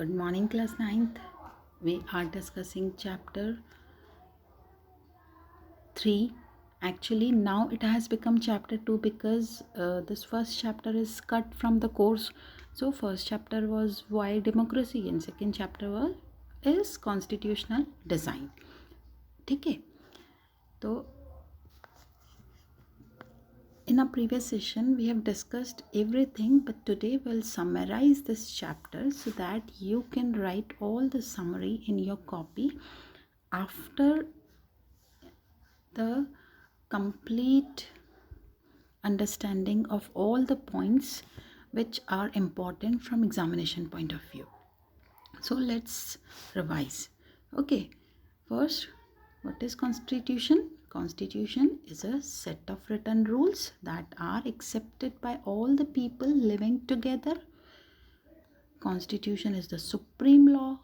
Good morning, class 9th. We are discussing chapter 3. Actually, now it has become chapter 2 because this first chapter is cut from the course. So, first chapter was why democracy and second chapter is constitutional design. ठीक है, तो in our previous session we have discussed everything, but today we'll summarize this chapter so that you can write all the summary in your copy after the complete understanding of all the points which are important from examination point of view. So let's revise. Okay, first, what is constitution? Constitution is a set of written rules that are accepted by all the people living together. Constitution is the supreme law.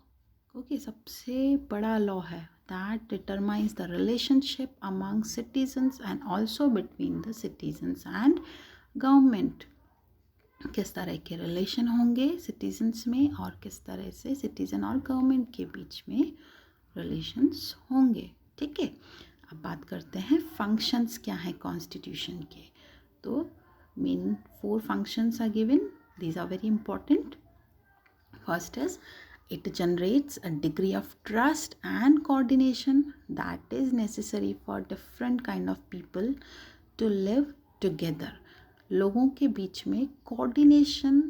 Okay, सबसे बड़ा law है that determines the relationship among citizens and also between the citizens and government. किस तरह के relation होंगे citizens में और किस तरह से सिटीजन और गवर्नमेंट के बीच में रिलेशंस होंगे. ठीक है, अब बात करते हैं फंक्शंस क्या हैं कॉन्स्टिट्यूशन के. तो main 4 functions are given. These are very important. First is, it generates a degree of trust and coordination that is necessary for different kind of people to live together. लोगों के बीच में coordination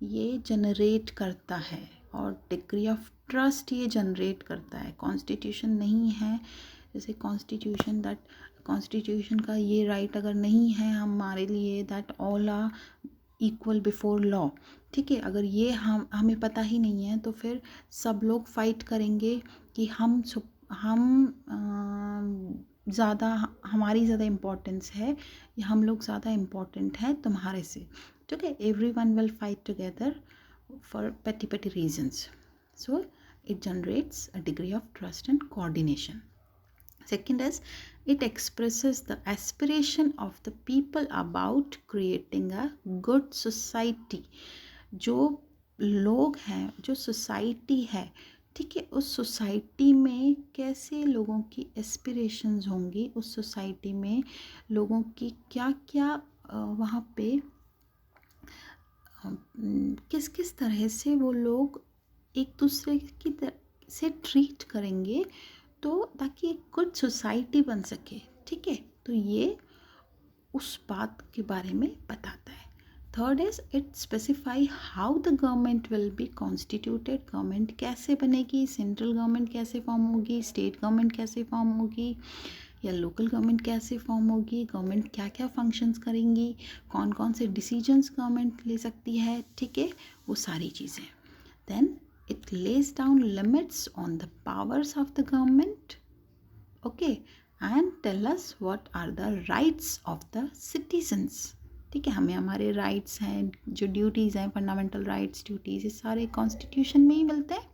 ये generate करता है और degree of trust ये generate करता है. कॉन्स्टिट्यूशन नहीं है, जैसे कॉन्स्टिट्यूशन का ये राइट अगर नहीं है हमारे लिए that all are equal before law. ठीक है, अगर ये हमें पता ही नहीं है तो फिर सब लोग फाइट करेंगे कि ज़्यादा हमारी ज़्यादा इम्पोर्टेंस है या हम लोग ज़्यादा इम्पोर्टेंट है तुम्हारे से. ठीक है, every one will fight together for petty reasons. So it generates a degree of trust and coordination. Second is, it expresses the aspiration of the people about creating a good society. जो लोग हैं, जो society है, ठीक है, उस society में कैसे लोगों की एस्पिरेशंस होंगी, उस सोसाइटी में लोगों की क्या क्या वहाँ पे किस किस तरह से वो लोग एक दूसरे की से ट्रीट करेंगे तो ताकि एक गुड सोसाइटी बन सके. ठीक है, तो ये उस बात के बारे में बताता है. Third is, it specify how the government will be constituted. Government कैसे बनेगी, सेंट्रल गवर्नमेंट कैसे फॉर्म होगी, स्टेट गवर्नमेंट कैसे फॉर्म होगी या लोकल गवर्नमेंट कैसे फॉर्म होगी, गवर्नमेंट क्या क्या फंक्शंस करेंगी, कौन कौन से डिसीजंस गवर्नमेंट ले सकती है. ठीक है, वो सारी चीज़ें. Then it lays down limits on the powers of the government, okay, and tell us what are the rights of the citizens. ठीक है, हमें हमारे राइट्स हैं, जो ड्यूटीज़ हैं, फंडामेंटल राइट्स ड्यूटीज़, ये सारे कॉन्स्टिट्यूशन में ही मिलते हैं.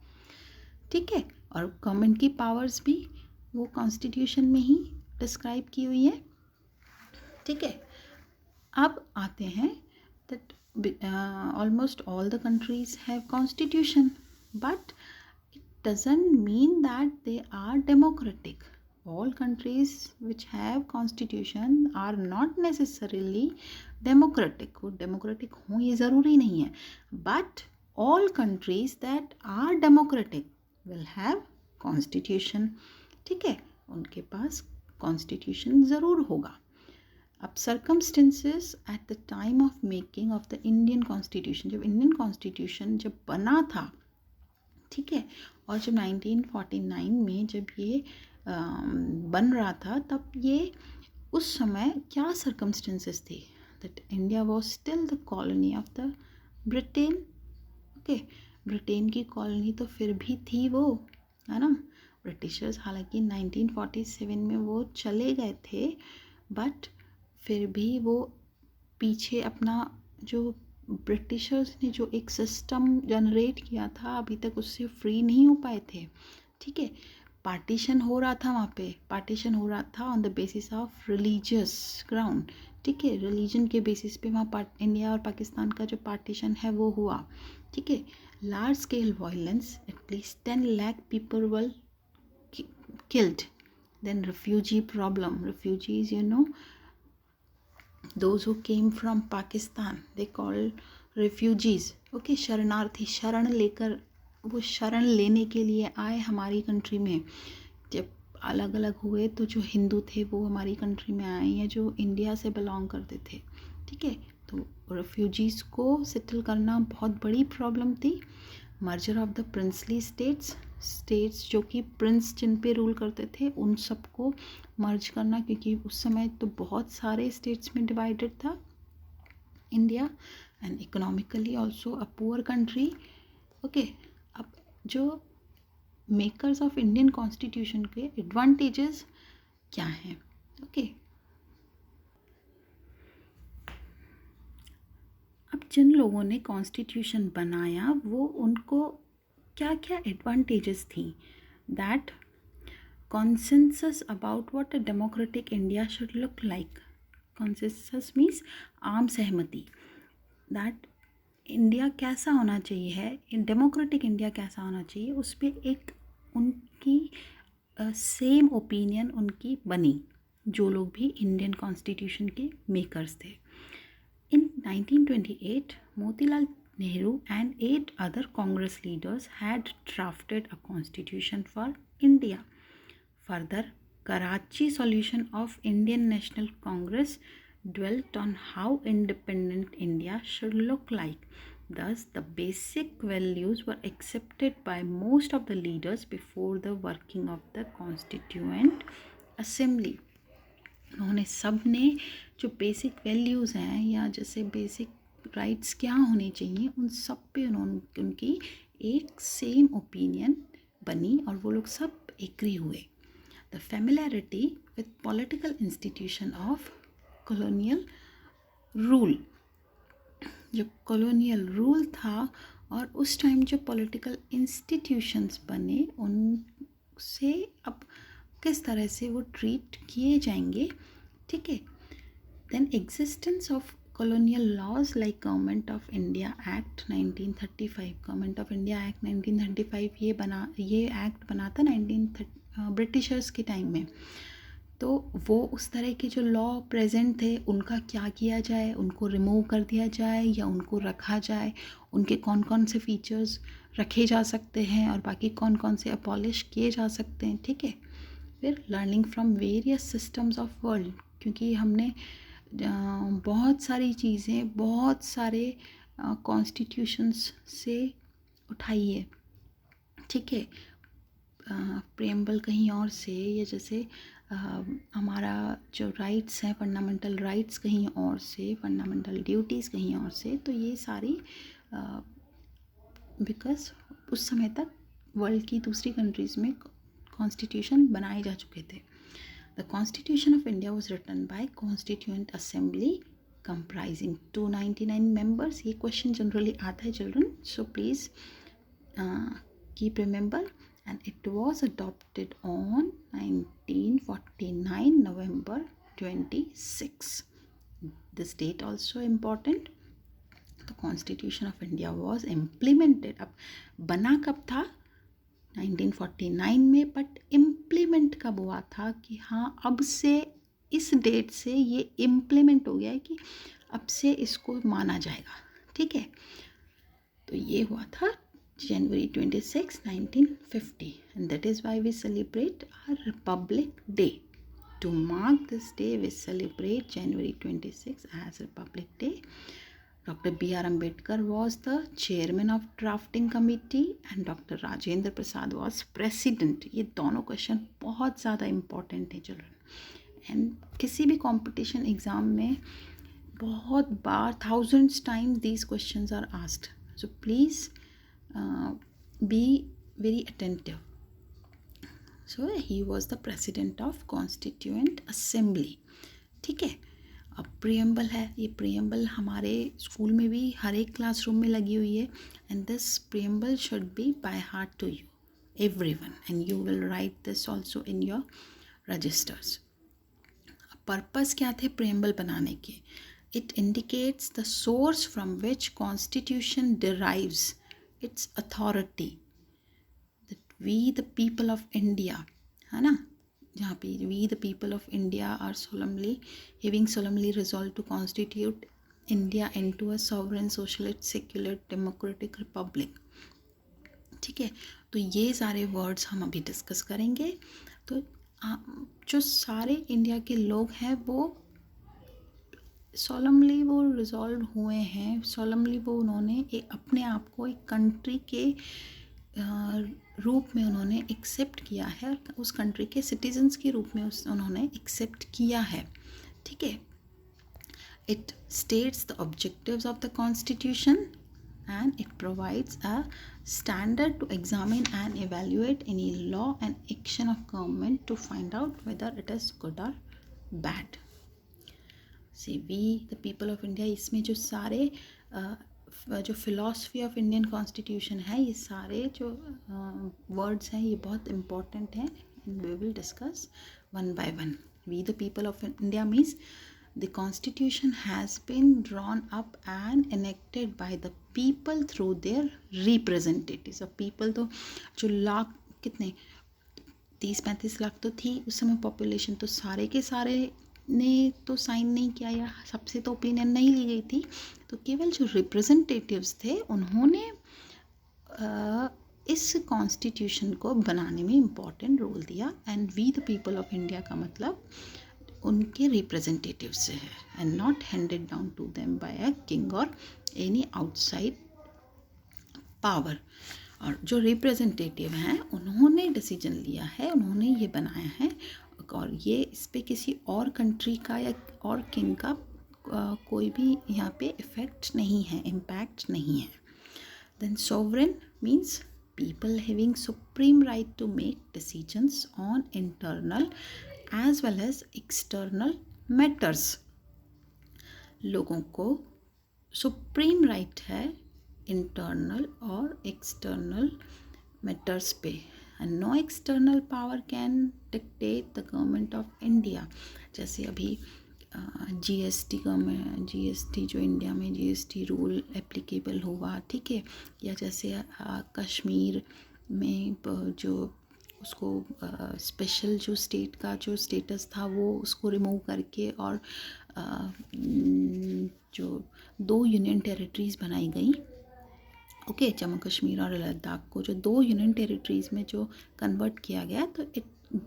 ठीक है, और गवर्नमेंट की पावर्स भी वो कॉन्स्टिट्यूशन में ही डिस्क्राइब की हुई है. ठीक है, अब आते हैं that almost all the countries have constitution, but it doesn't mean that they are democratic. All countries which have constitution are not necessarily democratic. वो democratic हों ये ज़रूरी नहीं है, but all countries that are democratic will have constitution. ठीक है, उनके पास constitution ज़रूर होगा. अब circumstances at the time of making of the Indian Constitution, जब इंडियन कॉन्स्टिट्यूशन जब बना था, ठीक है, और जब 1949 में जब ये बन रहा था, तब ये उस समय क्या circumstances थी, that India was still the colony of the Britain. Okay, Britain की कॉलोनी तो फिर भी थी वो, है ना. ब्रिटिशर्स हालांकि 1947 में वो चले गए थे, बट फिर भी वो पीछे अपना जो ब्रिटिशर्स ने जो एक सिस्टम जनरेट किया था अभी तक उससे फ्री नहीं हो पाए थे. ठीक है, पार्टीशन हो रहा था वहाँ पे, पार्टीशन हो रहा था on the basis of religious ground. ठीक है, रिलीजन के बेसिस पे वहाँ इंडिया और पाकिस्तान का जो पार्टीशन है वो हुआ, ठीक है। Large scale violence, at least 10 lakh people were killed. Then refugee problem, refugees, those who came from Pakistan, they called refugees, okay। शरणार्थी, शरण लेकर, वो शरण लेने के लिए आए हमारी कंट्री में। जब अलग अलग हुए तो जो हिंदू थे वो हमारी कंट्री में आए, या जो इंडिया से बिलोंग करते थे, ठीक है। तो रेफ्यूजीज़ को सेटल करना बहुत बड़ी प्रॉब्लम थी। Merger of the princely states जो कि प्रिंस जिन पे रूल करते थे उन सबको मर्ज करना, क्योंकि उस समय तो बहुत सारे स्टेट्स में डिवाइडेड था India, and economically also a poor country, okay. अब जो मेकर्स ऑफ इंडियन कॉन्स्टिट्यूशन के एडवांटेजेस क्या हैं, ओके। अब जिन लोगों ने कॉन्स्टिट्यूशन बनाया वो उनको क्या क्या एडवांटेजेस थी, that consensus about what a democratic India should look like. Consensus means आम सहमति, that इंडिया कैसा होना चाहिए है, डेमोक्रेटिक इंडिया कैसा होना चाहिए, उस पर एक उनकी सेम ओपिनियन उनकी बनी, जो लोग भी इंडियन कॉन्स्टिट्यूशन के मेकर्स थे। In 1928, Motilal Nehru and 8 other Congress leaders had drafted a constitution for India. Further, Karachi solution of Indian National Congress dwelt on how independent India should look like. Thus, the basic values were accepted by most of the leaders before the working of the Constituent Assembly. उन्होंने सब ने जो basic values हैं, या जैसे basic rights क्या होने चाहिए, उन सब पे उन्होंने उनकी एक सेम ओपिनियन बनी और वो लोग सब एग्री हुए। The familiarity with political institution of colonial rule, जो कॉलोनियल रूल था और उस टाइम जो पॉलिटिकल इंस्टीट्यूशंस बने उनसे अब किस तरह से वो ट्रीट किए जाएंगे, ठीक है। Then existence of colonial laws like government of India act 1935, government of India act 1935 ये एक्ट बना था ब्रिटिशर्स के टाइम में। तो वो उस तरह के जो लॉ प्रेजेंट थे उनका क्या किया जाए, उनको रिमूव कर दिया जाए या उनको रखा जाए, उनके कौन कौन से फीचर्स रखे जा सकते हैं और बाकी कौन कौन से अबॉलिश किए जा सकते हैं, ठीक है। फिर learning from various systems of world, क्योंकि हमने बहुत सारी चीज़ें बहुत सारे कॉन्स्टिट्यूशंस से उठाई है, ठीक है। प्रेम्बल कहीं और से, या जैसे हमारा जो राइट्स हैं, फंडामेंटल राइट्स कहीं और से, फंडामेंटल ड्यूटीज़ कहीं और से, तो ये सारी बिकॉज उस समय तक वर्ल्ड की दूसरी कंट्रीज़ में कॉन्स्टिट्यूशन बनाए जा चुके थे। The constitution of India was written by constituent assembly comprising 299 members. ये क्वेश्चन जनरली आता है children, so please keep remember, and it was adopted on 1949 November 26. This date also important. The Constitution of India was implemented. अब बना कब था 1949 में, but implement कब हुआ था कि हाँ अब से इस डेट से ये इम्प्लीमेंट हो गया है कि अब से इसको माना जाएगा, ठीक है। तो ये हुआ था January 26, 1950, and that is why we celebrate our Republic Day. To mark this day, we celebrate January 26 as Republic Day. Dr. B.R. Ambedkar was the chairman of drafting committee and Dr. Rajendra Prasad was president. ये दोनों question बहुत ज़्यादा important है children, and किसी भी competition exam में बहुत बार thousands times these questions are asked. So please be very attentive. So he was the president of Constituent Assembly, ठीक है। अब प्रियम्बल है, ये प्रियम्बल हमारे स्कूल में भी हर एक क्लासरूम में लगी हुई है, and this preamble should be by heart to you everyone, and you will write this also in your registers. Purpose क्या थे प्रेम्बल बनाने के? It indicates the source from which constitution derives its authority, that we the people of India, है ना, जहाँ पे we the people of India are solemnly having solemnly resolve to constitute India into a sovereign socialist secular democratic republic. ठीक है, तो ये सारे words हम अभी डिस्कस करेंगे। तो जो सारे इंडिया के लोग हैं वो सॉलमली वो रिजॉल्व हुए हैं, सॉलमली वो उन्होंने अपने आप को एक कंट्री के रूप में उन्होंने एक्सेप्ट किया है, और उस कंट्री के सिटीजन्स के रूप में उन्होंने एक्सेप्ट किया है। ठीक है, it states the objectives of the constitution and it provides a standard to examine and evaluate any law and action of government to find out whether it is good or bad. See, we the people of India, इसमें जो सारे जो philosophy of Indian constitution है, ये सारे जो words हैं ये बहुत इम्पॉर्टेंट हैं, and we will discuss one by one. We the people of India means the constitution has been drawn up and enacted by the people through their representatives. अब people तो जो लाख कितने 30-35 लाख तो थी उस समय पॉपुलेशन, तो सारे के सारे ने तो साइन नहीं किया या सबसे तो ओपिनियन नहीं ली गई थी, तो केवल जो रिप्रेजेंटेटिव्स थे उन्होंने इस कॉन्स्टिट्यूशन को बनाने में इम्पॉर्टेंट रोल दिया. And we the people of India का मतलब उनके रिप्रेजेंटेटिव से है, and not handed down to them by a king और एनी आउटसाइड पावर. और जो रिप्रेजेंटेटिव हैं उन्होंने डिसीजन लिया है, उन्होंने ये बनाया है, और ये इस पर किसी और कंट्री का या और किंग का कोई भी यहाँ पे इफ़ेक्ट नहीं है, इम्पैक्ट नहीं है. Then sovereign means people having supreme right to make decisions on internal as well as external matters. लोगों को सुप्रीम राइट है इंटरनल और एक्सटर्नल मैटर्स पे, and no external power can dictate the government of India. जैसे अभी GST government, GST जो India में GST rule applicable हुआ, ठीक है, या जैसे कश्मीर में जो उसको स्पेशल जो स्टेट का जो स्टेटस था वो उसको रिमूव करके और जो 2 यूनियन टेरिटरीज़ बनाई गई, ओके, जम्मू कश्मीर और लद्दाख को जो 2 यूनियन टेरिटरीज़ में जो कन्वर्ट किया गया, तो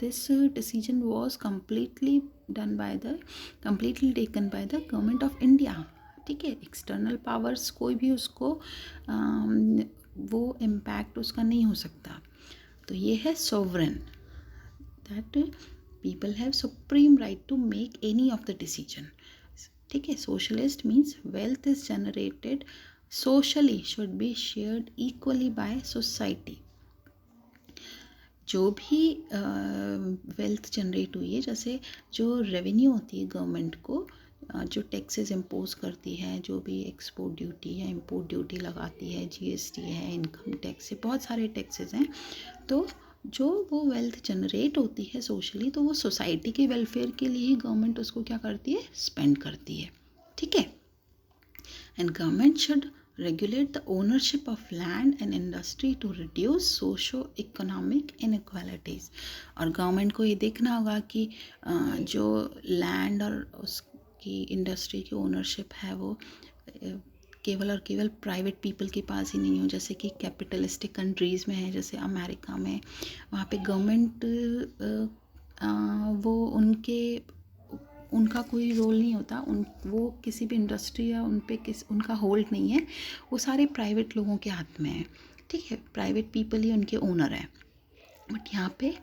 this decision was completely taken by the government of India. ठीक है, एक्सटर्नल पावर्स कोई भी उसको वो इम्पैक्ट उसका नहीं हो सकता. तो ये है sovereign, that people have supreme right to make any of the decision. ठीक है, socialist means wealth is generated socially should be shared equally by society. जो भी वेल्थ जनरेट हुई है, जैसे जो रेवेन्यू होती है गवर्नमेंट को, जो टैक्सेस इम्पोज करती है, जो भी एक्सपोर्ट ड्यूटी है, इंपोर्ट ड्यूटी लगाती है, जीएसटी है, इनकम टैक्स है, बहुत सारे टैक्सेस हैं, तो जो वो वेल्थ जनरेट होती है सोशली, तो वो सोसाइटी के वेलफेयर के लिए ही गवर्नमेंट उसको क्या करती है, स्पेंड करती है. ठीक है, and government should regulate the ownership of land and industry to reduce socio-economic inequalities. और गवर्नमेंट को ये देखना होगा कि जो लैंड और उसकी इंडस्ट्री की ओनरशिप है वो केवल और केवल प्राइवेट पीपल के पास ही नहीं हो, जैसे कि कैपिटलिस्टिक कंट्रीज़ में है, जैसे अमेरिका में, वहाँ पे गवर्नमेंट वो उनका कोई रोल नहीं होता, वो किसी भी इंडस्ट्री या उनका होल्ड नहीं है, वो सारे प्राइवेट लोगों के हाथ में है. ठीक है, प्राइवेट पीपल ही उनके ओनर हैं. बट यहाँ पे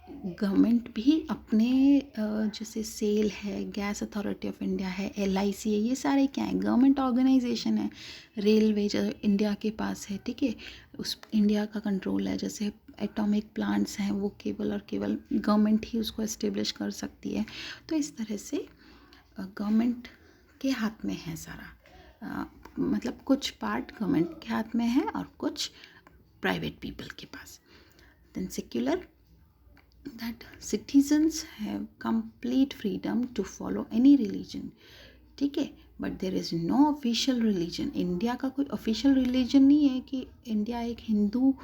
गवर्नमेंट भी अपने जैसे सेल है, गैस अथॉरिटी ऑफ इंडिया है, LIC है, ये सारे क्या है, गवर्नमेंट ऑर्गेनाइजेशन है. रेलवे जो इंडिया के पास है, ठीक है, उस इंडिया का कंट्रोल है. जैसे एटॉमिक प्लांट्स हैं, वो केवल और केवल गवर्नमेंट ही उसको एस्टेब्लिश कर सकती है. तो इस तरह से गवर्नमेंट के हाथ में है सारा, मतलब कुछ पार्ट गवर्नमेंट के हाथ में है और कुछ प्राइवेट पीपल के पास. Then secular that citizens have complete freedom to follow any religion. ठीक है, but there is no official religion. India का कोई ऑफिशियल रिलीजन नहीं है कि इंडिया एक हिंदू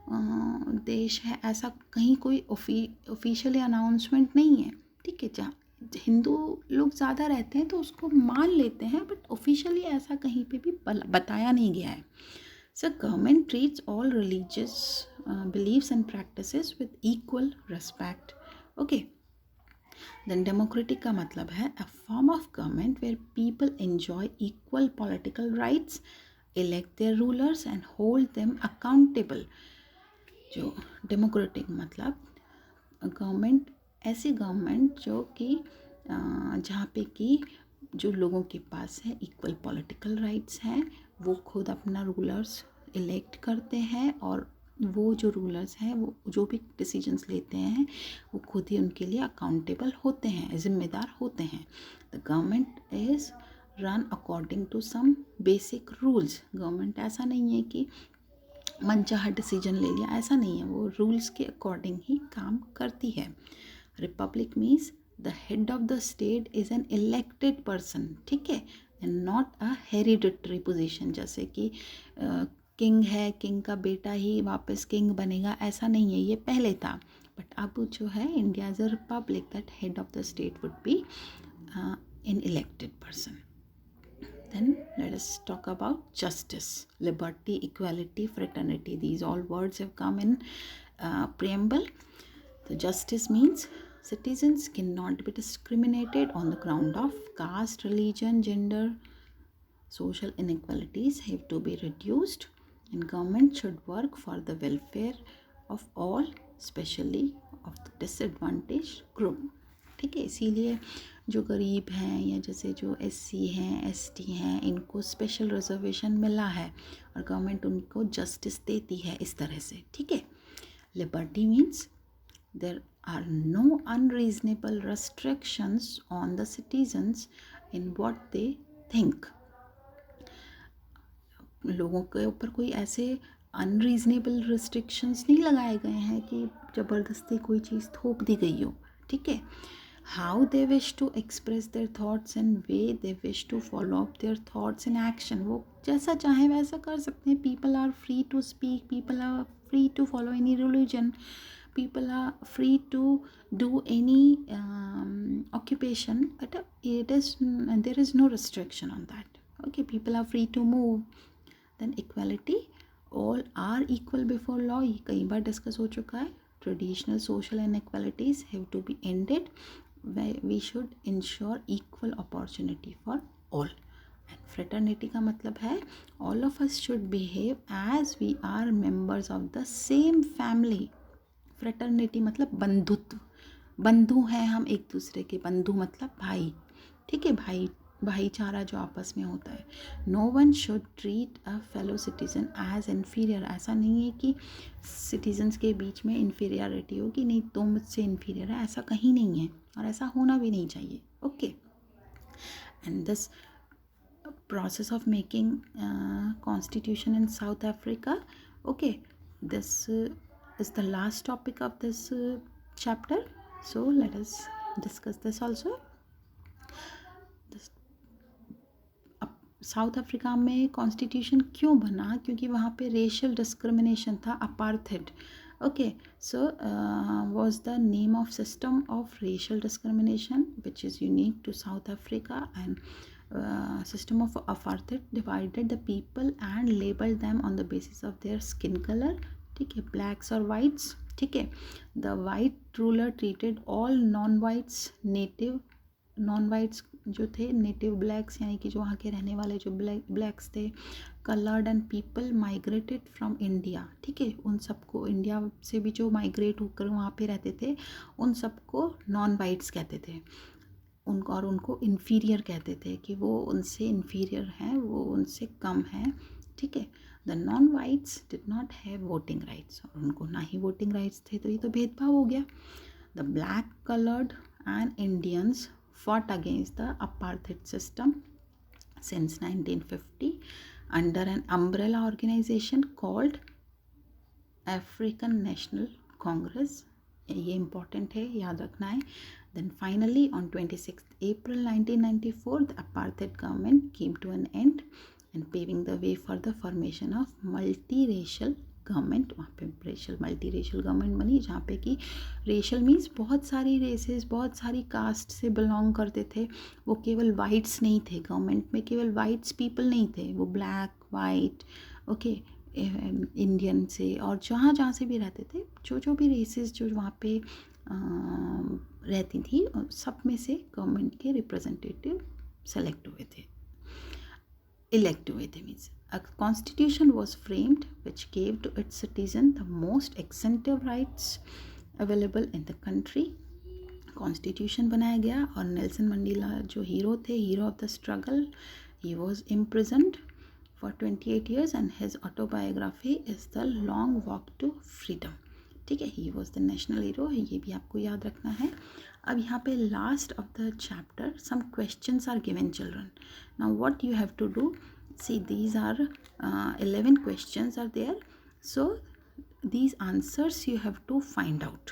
देश है, ऐसा कहीं कोई ऑफिशियली अनाउंसमेंट नहीं है. ठीक है, जहाँ हिंदू लोग ज़्यादा रहते हैं तो उसको मान लेते हैं, बट ऑफिशियली ऐसा कहीं पे भी बताया नहीं गया है. So government treats all religious beliefs and practices with equal respect. Okay. Then democratic का मतलब है a form of government where people enjoy equal political rights, elect their rulers and hold them accountable. जो democratic मतलब government, ऐसी government जो कि जहाँ पे कि जो लोगों के पास है इक्वल पॉलिटिकल राइट्स हैं, वो खुद अपना रूलर्स इलेक्ट करते हैं और वो जो रूलर्स हैं वो जो भी डिसीजंस लेते हैं वो खुद ही उनके लिए अकाउंटेबल होते हैं, जिम्मेदार होते हैं. The government is run according to some basic rules. Government ऐसा नहीं है कि मनचाहा डिसीजन ले लिया, ऐसा नहीं है, वो रूल्स के अकॉर्डिंग ही काम करती है. Republic means the head of the state is an elected person. ठीक है, and not a hereditary position. जैसे कि किंग है, किंग का बेटा ही वापस किंग बनेगा, ऐसा नहीं है, ये पहले था. बट अब जो है India is a republic, that head of the state would be an elected person. Then let us talk about justice, liberty, equality, fraternity. These all words have come in preamble. So justice means citizens cannot be discriminated on the ground of caste, religion, gender. Social inequalities have to be reduced, and government should work for the welfare of all, especially of the disadvantaged group. ठीक है, इसीलिए जो गरीब हैं या जैसे जो SC हैं, ST हैं, इनको स्पेशल रिजर्वेशन मिला है और गवर्नमेंट उनको जस्टिस देती है इस तरह से. ठीक है. Liberty means there are no unreasonable restrictions on the citizens in what they think. लोगों के ऊपर कोई ऐसे अनरीजनेबल रिस्ट्रिक्शंस नहीं लगाए गए हैं कि ज़बरदस्ती कोई चीज़ थोप दी गई हो. ठीक है. How they wish to express their thoughts and way they wish to follow up their thoughts in action. वो जैसा चाहे वैसा कर सकते हैं. People are free to speak. People are free to follow any religion. People are free to do any occupation. But there is no restriction on that. Okay, people are free to move. Then equality, all are equal before law. ये कई बार discuss हो चुका है. Traditional social inequalities have to be ended. We should ensure equal opportunity for all. And fraternity का मतलब है all of us should behave as we are members of the same family. Fraternity मतलब बंधुत्व. बंधु हैं हम एक दूसरे के. बंधु मतलब भाई. ठीक है, भाईचारा जो आपस में होता है. No one should treat a fellow citizen as inferior. ऐसा नहीं है कि सिटीजन्स के बीच में इन्फीरियरिटी हो कि नहीं तुम मुझसे इन्फीरियर है, ऐसा कहीं नहीं है और ऐसा होना भी नहीं चाहिए. Okay. And this process of making constitution in South Africa. Okay, this is the last topic of this chapter, so let us discuss this also. South Africa में कॉन्स्टिट्यूशन क्यों बना? क्योंकि वहाँ पे रेशियल डिस्क्रिमिनेशन था, apartheid. Okay, so was the name of system of racial discrimination which is unique to South Africa. And system of apartheid divided the people and labeled them on the basis of their skin color. ठीक है, blacks और whites. ठीक है, the white ruler treated all non-whites, non-whites जो थे native blacks यानी कि जो वहाँ के रहने वाले जो ब्लैक्स थे, coloured and people migrated from India. ठीक है, उन सबको इंडिया से भी जो माइग्रेट होकर वहाँ पे रहते थे उन सबको नॉन वाइट्स कहते थे. उनको और उनको इन्फीरियर कहते थे कि वो उनसे इन्फीरियर हैं, वो उनसे कम हैं. ठीक है. The non whites did not have voting rights, और उनको ना ही वोटिंग राइट्स थे, तो ये तो भेदभाव हो गया. The black coloured and Indians fought against the apartheid system since 1950 under an umbrella organization called African National Congress, ये इम्पॉर्टेंट है, याद रखना है. Then finally on 26th April 1994 the apartheid government came to an end and paving the way for the formation of multiracial government. वहाँ पे racial multi-racial government बनी, जहाँ पे कि रेशल मीन्स बहुत सारी रेसेस, बहुत सारी कास्ट से बिलोंग करते थे. वो केवल वाइट्स नहीं थे गवर्नमेंट में, केवल वाइट्स पीपल नहीं थे, वो ब्लैक, वाइट, ओके, इंडियन से, और जहाँ जहाँ से भी रहते थे, जो भी रेसेस जो वहाँ पे रहती थी, सब में से गवर्नमेंट के रिप्रेजेंटेटिव सेलेक्ट हुए थे, इलेक्ट हुए थे. Means a constitution was framed which gave to its citizen the most extensive rights available in the country. Constitution बनाया गया और नेल्सन मंडेला जो हीरो थे, hero of the struggle, he was imprisoned for 28 years and his autobiography is the long walk to freedom. ठीक है, he was the national hero, ये भी आपको याद रखना है. अब यहाँ पे last of the chapter some questions are given children. Now what you have to do, see these are 11 questions are there, so these answers you have to find out,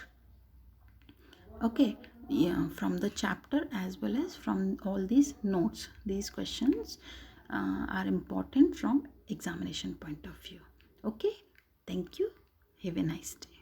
okay, yeah, from the chapter as well as from all these notes. These questions are important from examination point of view. Okay, thank you, have a nice day.